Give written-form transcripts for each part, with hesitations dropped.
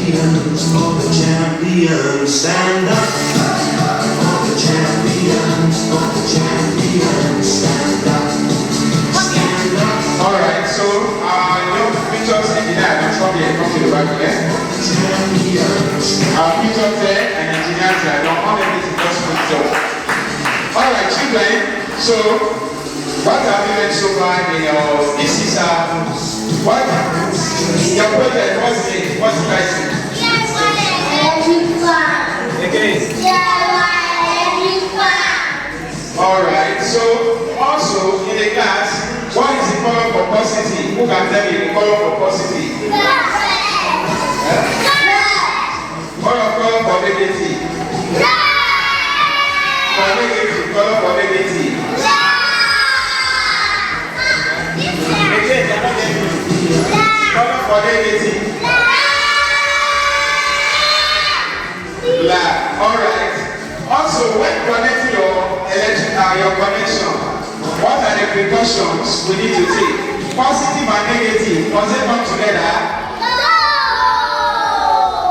All the champions, stand up. All the champions, stand up. Stand up. Alright, so young pictures engineer, I'm from here, come to the back again. Pictures there and engineers there, don't all of this is just picture. Alright, children, so what have you learned so far in your, this is what? Your project, what's it? What's the title? Again. Alright, so also in the class, what is the color for positive? Who can tell me the color for positive? Color for negative? For negative, color for negative? Again, color for negative? Black. Alright. Also, when connecting your connection, what are the precautions we need to take? Positive and negative, must they come together? No!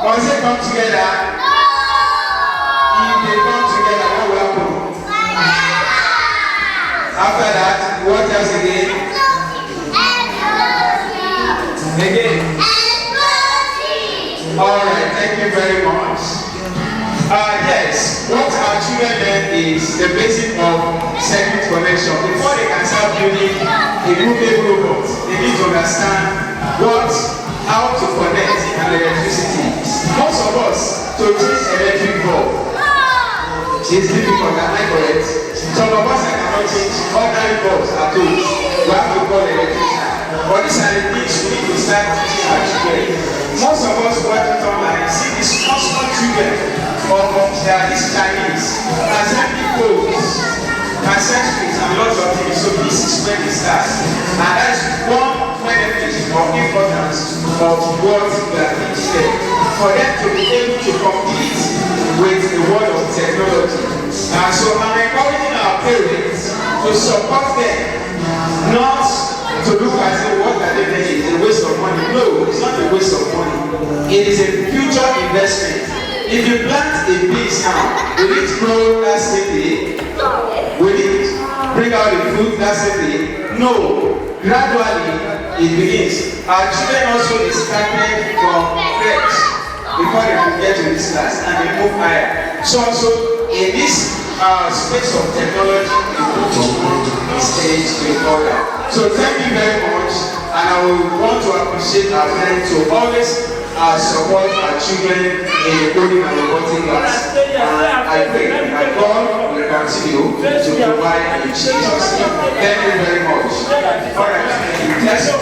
Must they come together? No! If they come together, what will happen? After that, what else again? Again? Alright, thank you very much. Yes, what our children learn is the basic of circuit connection. Before they can start building a moving robot, they need to understand how to connect an electricity. Most of us, to change electric bulb is difficult, am I correct? Some of us cannot change ordinary bulbs at all. We have to call electrician. But these are the things we need to start teaching our children. Most of us watch it online, see these small children of these Chinese, assembly codes, accessories, and lots of things. So this is where it starts. And that's one benefit or importance of what we are teaching them. For them to be able to compete with the world of technology. So I'm encouraging our parents to support them, not to look at what are they doing, it's a waste of money. No, it's not a waste of money. It is a future investment. If you plant a beans now, will it grow that same day? Will it bring out the fruit that same day? No. Gradually, it begins. Our children also is started from crèche before they can get to this class and they move higher. So in this space of technology, we move from one stage to another. So thank you very much, and I would want to appreciate our parents to always support our children in the coding and robotic class. I pray that God will continue to provide in Jesus' name. Thank you very much. Alright, let's go.